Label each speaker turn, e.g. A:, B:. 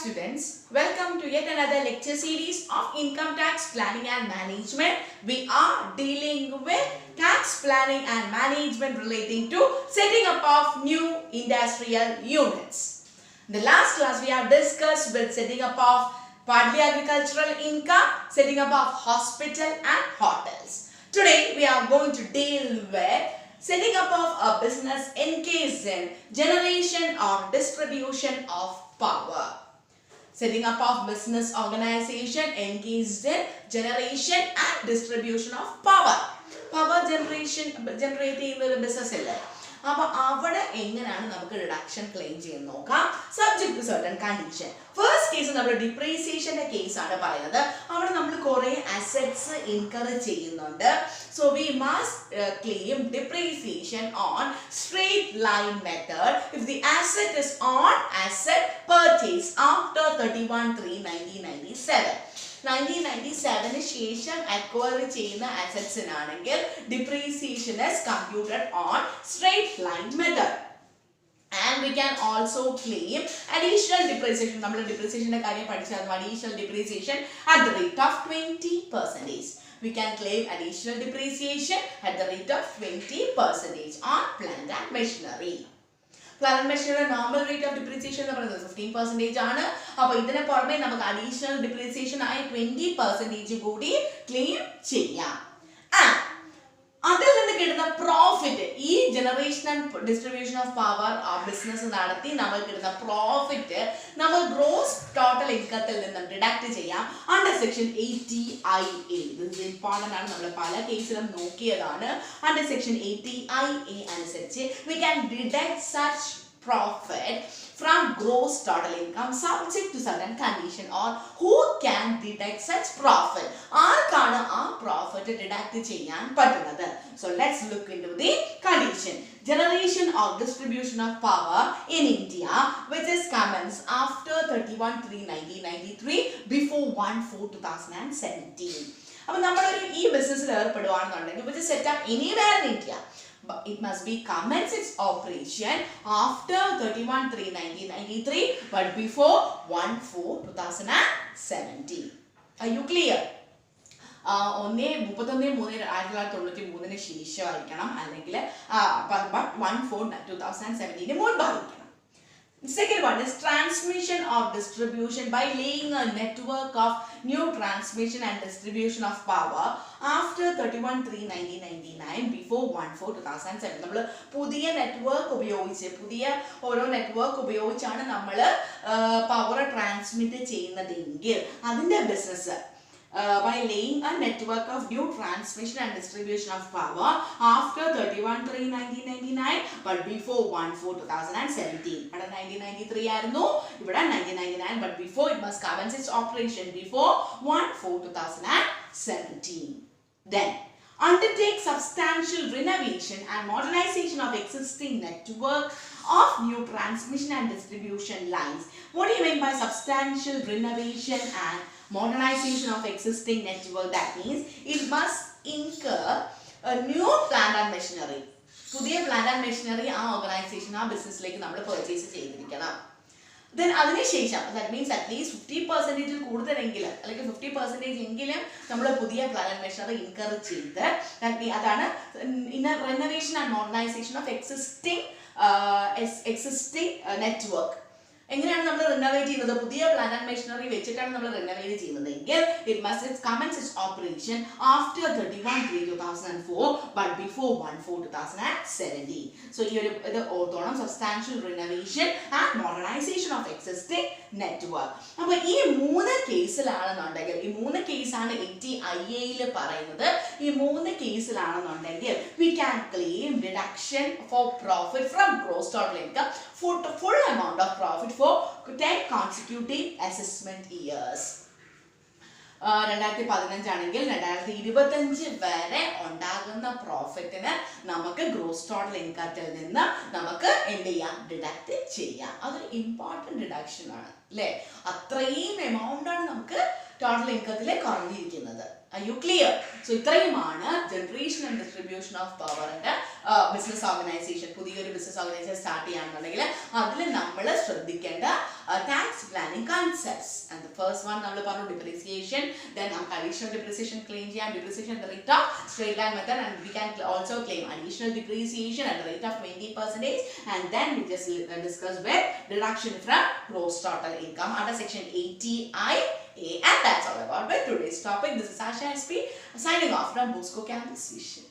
A: students, welcome to yet another lecture series of income tax planning and management. We are dealing with tax planning and management relating to setting up of new industrial units. In the last class we have discussed with setting up of partly agricultural income, setting up of hospital and hotels. Today we are going to deal with setting up of a business engaged in generation or distribution of power. Setting up of business organization engaged in generation and distribution of power. Power generation generate ചെയ്യുന്ന business അല്ലേ? അപ്പോൾ അവിടെ എങ്ങനെയാണ് നമുക്ക് reduction claim ചെയ്യുന്നത് നോക്കാം. Subject to certain condition. First case നമ്മൾ ഡിപ്രീസിയേഷന്റെ കേസ് ആണ് പറയുന്നത്. അവിടെ നമ്മൾ കുറേ അസറ്റ്സ് ഇൻകർ ചെയ്യുന്നുണ്ട്. So we must claim depreciation on straight line method if the asset is on asset purchase after 31/3/1997. 1997 ശേഷം അക്വയർ ചെയ്യുന്ന അസറ്റ്സിനാണെങ്കിൽ depreciation is computed on straight line method. And we can also claim additional depreciation. നമ്മൾ ഡിപ്രീസിയേഷന്റെ കാര്യം പഠിച്ചായിരുന്നു. Additional depreciation at the rate of 20%. We can claim additional depreciation at the rate of 20% on plant and machinery. Plant and machinery normal rate of depreciation എന്ന് പറയുന്നത് 15% ആണ്. അപ്പോൾ ഇതിനെ പുറമെ നമുക്ക് additional depreciation ആയ 20% കൂടി ക്ലെയിം ചെയ്യാം. അതിൽ നിന്ന് കിട്ടുന്ന പ്രോഫിറ്റ് ഈ generation and distribution of power business നടത്തി നമുക്ക് കിട്ടുന്ന പ്രോഫിറ്റ് നമ്മൾ ഗ്രോസ് ടോട്ടൽ ഇൻകത്തിൽ നിന്നും ഡിഡക്ട് ചെയ്യാം അണ്ടർ സെക്ഷൻ 80IA. ഇത് ഇമ്പോർട്ടൻ്റ് ആണ്, നമ്മൾ പല കേസിലും നോക്കിയതാണ്. അണ്ടർ സെക്ഷൻ 80IA അനുസരിച്ച് we can deduct such profit from gross total income subject to certain condition. Or who can deduct such profit? ആർക്കാണ് ആ പ്രോഫിറ്റ് ഡിഡക്ട് ചെയ്യാൻ പറ്റുന്നത്? So let's look into the condition. Generation or distribution of power in India which is commenced after 31/3/1993 before 1/4/2017. അപ്പോൾ നമ്മളൊരു ഈ ബിസിനസ്സിൽ ഏർപ്പെടുവാണെന്നുണ്ടെങ്കിൽ which is set up anywhere in India, but it must be commence its operation after 31/3/1993 but before 1/4/2017. Are you clear? 31/3/1993 ശേഷമായിരിക്കണം, അല്ലെങ്കിൽ 1/4/2017 മുൻപായിരിക്കണം. Second one is transmission or distribution by laying a network of new transmission and distribution of power after 31/3/1999 before 1/4/2007. നമ്മൾ പുതിയ network ഉപയോഗിച്ച് ഓരോ network ഉപയോഗിച്ചാണ് നമ്മൾ power transmit ചെയ്യുന്നതെങ്കിൽ അതിൻ്റെ business by laying a network of new transmission and distribution of power after 31/3/1999 but before 1/4/2017. ഇവിടെ 1993 ആയിരുന്നു, ഇവിടെ 1999, but before it must commence its operation before 1/4/2017. Then undertake substantial renovation and modernization of existing network of new transmission and distribution lines. What do you mean by substantial renovation and modernization of existing network? That means it must incur a new plant and machinery. പുതിയ plant and machinery ആ organisation ആ ബിസിനസ്സിലേക്ക് നമ്മൾ purchase ചെയ്തിരിക്കണം. Then അതിനുശേഷം that means at least 50% കൂടുതലെങ്കിലും അല്ലെങ്കിൽ 50% എങ്കിലും നമ്മൾ പുതിയ plant and machinery incur ചെയ്ത് അതാണ് renovation and modernization of existing network. എങ്ങനെയാണ് നമ്മൾ റിനോവേറ്റ് ചെയ്യുന്നത്? പുതിയ പ്ലാന്റ് ആൻഡ് മെഷീനറി വെച്ചിട്ടാണ് നമ്മൾ റിനോവേറ്റ് ചെയ്യുന്നതെങ്കിൽ it must commence its operation after 31/3/2004 but before 1/4/2017. So ഈ ഒരു ഇത് ഓർത്തോണം, substantial renovation and modernisation of existing network. അപ്പോൾ ഈ മൂന്ന് കേസിലാണെന്നുണ്ടെങ്കിൽ, ഈ മൂന്ന് കേസാണ് 80IA പറയുന്നത്. ഈ മൂന്ന് കേസിലാണെന്നുണ്ടെങ്കിൽ we can claim deduction for profit from gross total income for the full amount of profit for 10 consecutive assessment years. 2015 ആണെങ്കിൽ 2025 വരെ ഉണ്ടാകുന്ന പ്രോഫിറ്റിന് നമുക്ക് ഗ്രോസ് ടോട്ടൽ ഇൻകത്തിൽ നിന്ന് നമുക്ക് എന്ത് ചെയ്യാം? ഡിഡക്ട് ചെയ്യാം. അതൊരു ഇമ്പോർട്ടൻറ്റ് ഡിഡക്ഷൻ ആണ് അല്ലേ? അത്രയും എമൗണ്ട് ആണ് നമുക്ക് ടോട്ടൽ ഇൻകത്തിലെ കുറഞ്ഞിരിക്കുന്നത്. Are you clear? So ഇത്രയുമാണ് ജനറേഷൻ ആൻഡ് ഡിസ്ട്രിബ്യൂഷൻ ഓഫ് പവറിന്റെ ബിസിനസ് ഓർഗനൈസേഷൻ. പുതിയൊരു ബിസിനസ് ഓർഗനൈസേഷൻ സ്റ്റാർട്ട് ചെയ്യുകയാണെന്നുണ്ടെങ്കിൽ അതിൽ നമ്മൾ ശ്രദ്ധിക്കേണ്ട tax planning concepts. And the first one നമ്മൾ പറഞ്ഞു ഡിപ്രീസിയേഷൻ. ദെൻ നമുക്ക് അഡീഷണൽ ഡിപ്രീസിയേഷൻ ക്ലെയിം ചെയ്യാം. Depreciation at the rate of straight line method and we can also claim additional depreciation at the rate of 20%. And then we just discuss with deduction from gross total income under section 80I. And that's all about today's topic. This is Asha SP signing off from Bosco Campus Vision.